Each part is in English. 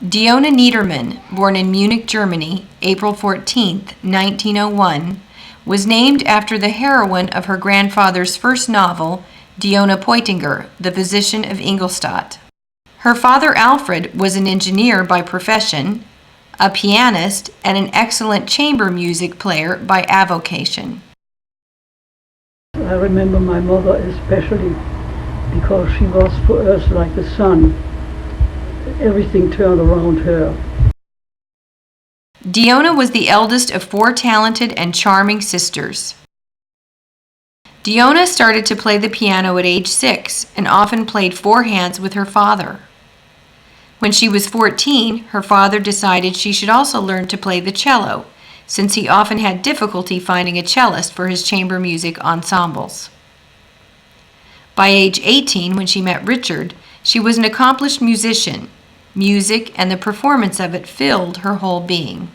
Dione Neutra, born in Munich, Germany, April 14, 1901, was named after the heroine of her grandfather's first novel, Dione Poitinger, the physician of Ingolstadt. Her father, Alfred, was an engineer by profession, a pianist, and an excellent chamber music player by avocation. I remember my mother especially because she was for us like the sun. Everything turned around her. Dione was the eldest of 4 talented and charming sisters. Dione started to play the piano at age 6 and often played 4 hands with her father. When she was 14, her father decided she should also learn to play the cello, since he often had difficulty finding a cellist for his chamber music ensembles. By age 18, when she met Richard, she was an accomplished musician. Music and the performance of it filled her whole being.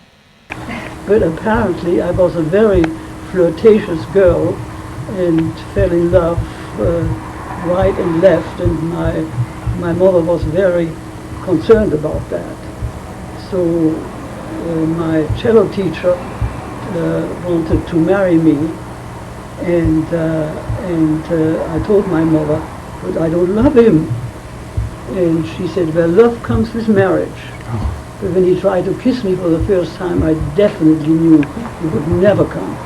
But apparently I was a very flirtatious girl and fell in love right and left, and my mother was very concerned about that. So my cello teacher wanted to marry me, and I told my mother, but I don't love him. And she said, well, love comes with marriage. But when he tried to kiss me for the first time, I definitely knew he would never come.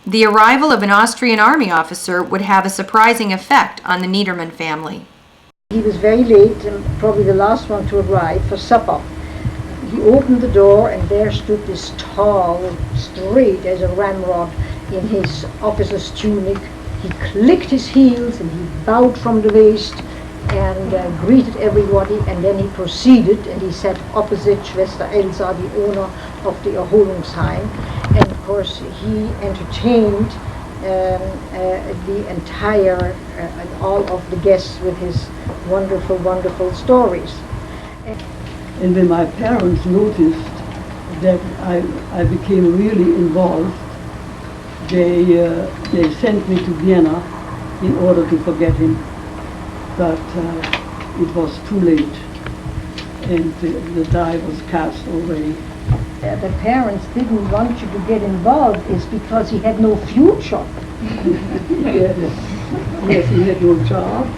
The arrival of an Austrian army officer would have a surprising effect on the Neutra family. He was very late and probably the last one to arrive for supper. He opened the door and there stood this tall, straight as a ramrod in his officer's tunic. He clicked his heels and he bowed from the waist and greeted everybody, and then he proceeded and he sat opposite Schwester Elsa, the owner of the Erholungsheim, and of course he entertained the entire and all of the guests with his wonderful, wonderful stories. And when my parents noticed that I became really involved, they sent me to Vienna in order to forget him. But it was too late, and the die was cast already. The parents didn't want you to get involved is because he had no future. Yes, he had no job,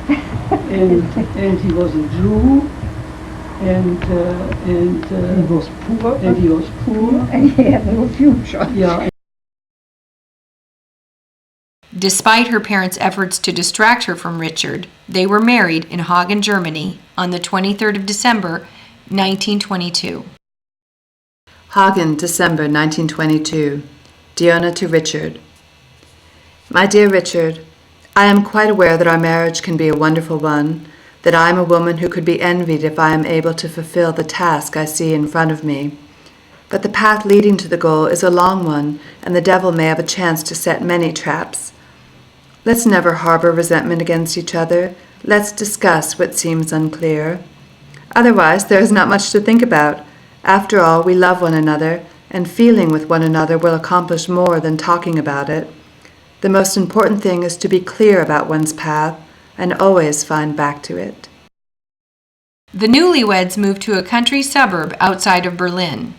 and he was a Jew, and he was poor, and he had no future. Yeah. Despite her parents' efforts to distract her from Richard, they were married in Hagen, Germany on the 23rd of December, 1922. Hagen, December 1922. Dione to Richard. My dear Richard, I am quite aware that our marriage can be a wonderful one, that I am a woman who could be envied if I am able to fulfill the task I see in front of me. But the path leading to the goal is a long one, and the devil may have a chance to set many traps. Let's never harbor resentment against each other. Let's discuss what seems unclear. Otherwise, there is not much to think about. After all, we love one another, and feeling with one another will accomplish more than talking about it. The most important thing is to be clear about one's path and always find back to it. The newlyweds moved to a country suburb outside of Berlin.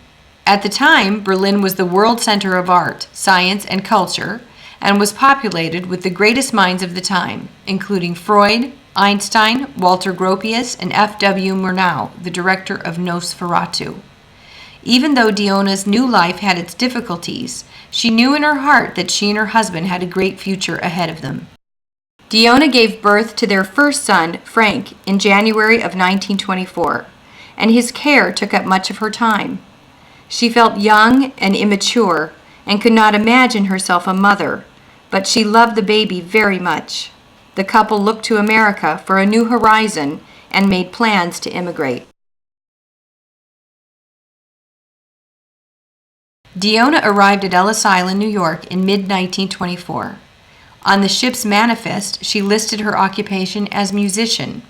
At the time, Berlin was the world center of art, science, and culture, and was populated with the greatest minds of the time, including Freud, Einstein, Walter Gropius, and F.W. Murnau, the director of Nosferatu. Even though Dione's new life had its difficulties, she knew in her heart that she and her husband had a great future ahead of them. Dione gave birth to their first son, Frank, in January of 1924, and his care took up much of her time. She felt young and immature and could not imagine herself a mother, but she loved the baby very much. The couple looked to America for a new horizon and made plans to immigrate. Dione arrived at Ellis Island, New York in mid-1924. On the ship's manifest, she listed her occupation as musician.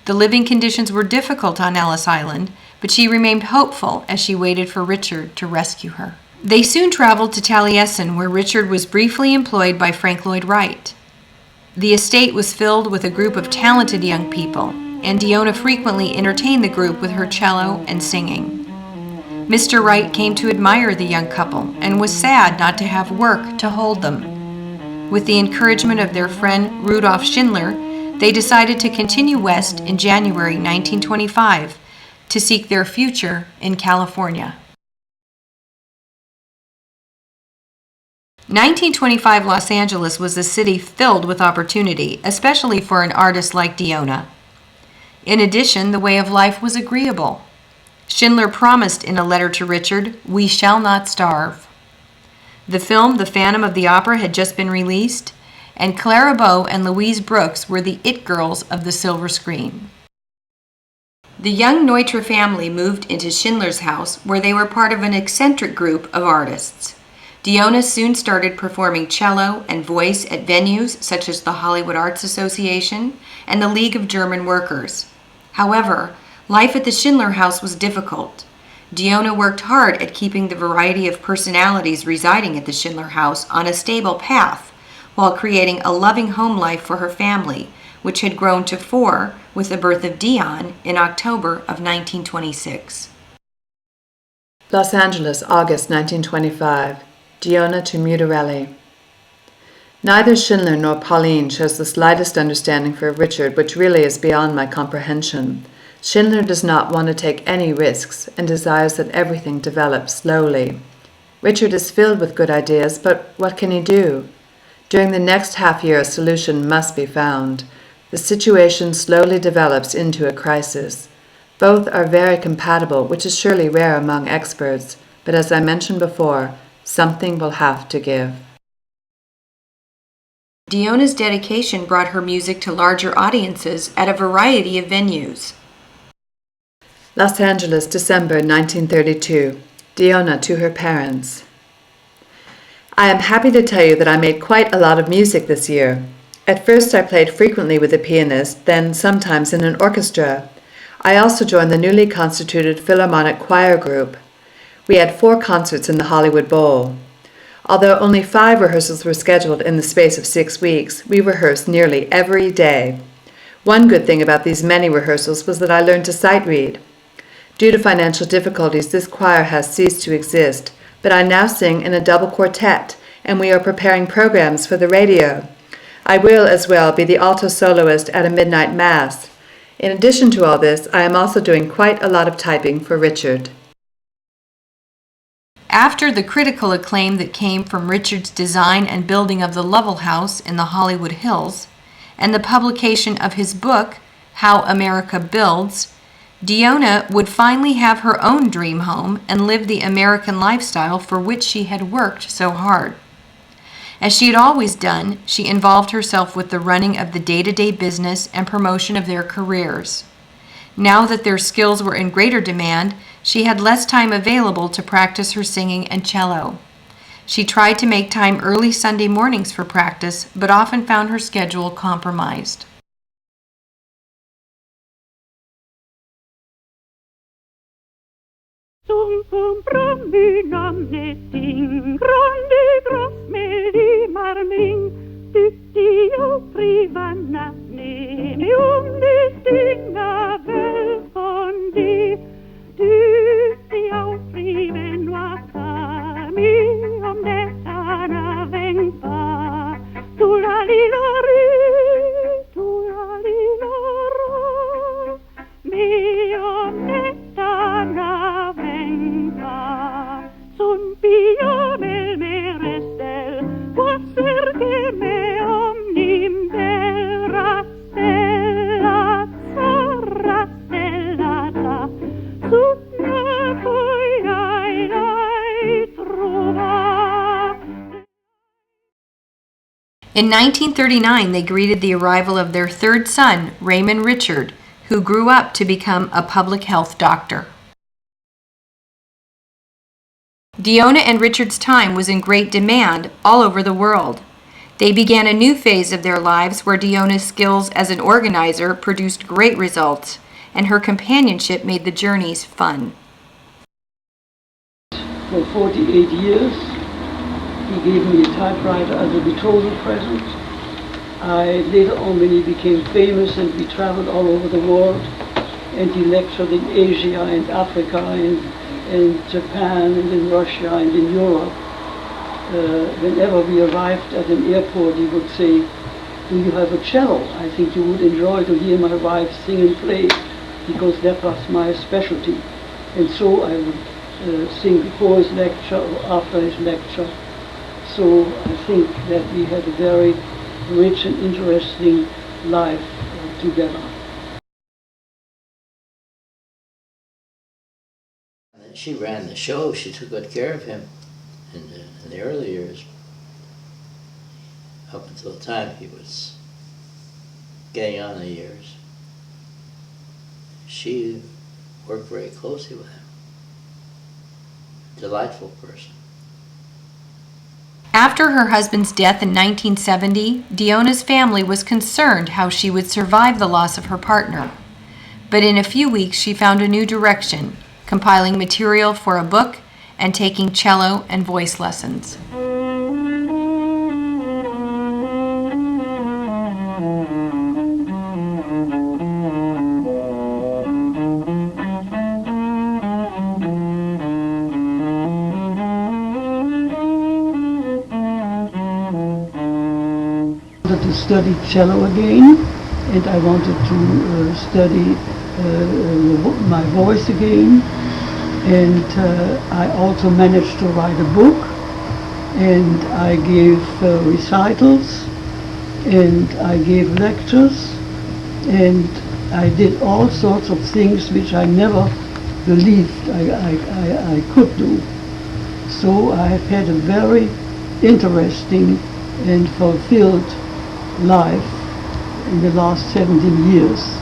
The living conditions were difficult on Ellis Island, but she remained hopeful as she waited for Richard to rescue her. They soon traveled to Taliesin, where Richard was briefly employed by Frank Lloyd Wright. The estate was filled with a group of talented young people, and Dione frequently entertained the group with her cello and singing. Mr. Wright came to admire the young couple and was sad not to have work to hold them. With the encouragement of their friend Rudolf Schindler, they decided to continue west in January 1925 to seek their future in California. 1925 Los Angeles was a city filled with opportunity, especially for an artist like Dione. In addition, the way of life was agreeable. Schindler promised in a letter to Richard, "We shall not starve." The film The Phantom of the Opera had just been released, and Clara Bow and Louise Brooks were the it girls of the silver screen. The young Neutra family moved into Schindler's house, where they were part of an eccentric group of artists. Dione soon started performing cello and voice at venues such as the Hollywood Arts Association and the League of German Workers. However, life at the Schindler house was difficult. Dione worked hard at keeping the variety of personalities residing at the Schindler house on a stable path, while creating a loving home life for her family, which had grown to 4 with the birth of Dione in October of 1926. Los Angeles, August 1925. Dione to Mutarelli. Neither Schindler nor Pauline shows the slightest understanding for Richard, which really is beyond my comprehension. Schindler does not want to take any risks and desires that everything develops slowly. Richard is filled with good ideas, but what can he do? During the next half year, a solution must be found. The situation slowly develops into a crisis. Both are very compatible, which is surely rare among experts, but as I mentioned before, something will have to give. Dione's dedication brought her music to larger audiences at a variety of venues. Los Angeles, December 1932. Dione to her parents. I am happy to tell you that I made quite a lot of music this year. At first I played frequently with a pianist, then sometimes in an orchestra. I also joined the newly constituted Philharmonic Choir Group. We had 4 concerts in the Hollywood Bowl. Although only 5 rehearsals were scheduled in the space of 6 weeks, we rehearsed nearly every day. One good thing about these many rehearsals was that I learned to sight read. Due to financial difficulties, this choir has ceased to exist, but I now sing in a double quartet, and we are preparing programs for the radio. I will, as well, be the alto soloist at a midnight mass. In addition to all this, I am also doing quite a lot of typing for Richard. After the critical acclaim that came from Richard's design and building of the Lovell House in the Hollywood Hills, and the publication of his book, How America Builds, Dione would finally have her own dream home and live the American lifestyle for which she had worked so hard. As she had always done, she involved herself with the running of the day-to-day business and promotion of their careers. Now that their skills were in greater demand, she had less time available to practice her singing and cello. She tried to make time early Sunday mornings for practice, but often found her schedule compromised. In 1939, they greeted the arrival of their third son, Raymond Richard, who grew up to become a public health doctor. Dione and Richard's time was in great demand all over the world. They began a new phase of their lives where Dione's skills as an organizer produced great results, and her companionship made the journeys fun. For 48 years, he gave me a typewriter as a betrothal present. I later on, when he became famous and we traveled all over the world, and he lectured in Asia and Africa and Japan and in Russia and in Europe. Whenever we arrived at an airport, he would say, "Do you have a cello? I think you would enjoy to hear my wife sing and play," because that was my specialty. And so I would sing before his lecture or after his lecture. So I think that we had a very rich and interesting life together. She ran the show. She took good care of him in the early years, up until the time he was getting on in years. She worked very closely with him. Delightful person. After her husband's death in 1970, Dione's family was concerned how she would survive the loss of her partner. But in a few weeks, she found a new direction, compiling material for a book and taking cello and voice lessons. I wanted to study cello again, and I wanted to study my voice again, and I also managed to write a book, and I gave recitals, and I gave lectures, and I did all sorts of things which I never believed I could do. So I have had a very interesting and fulfilled life in the last 17 years.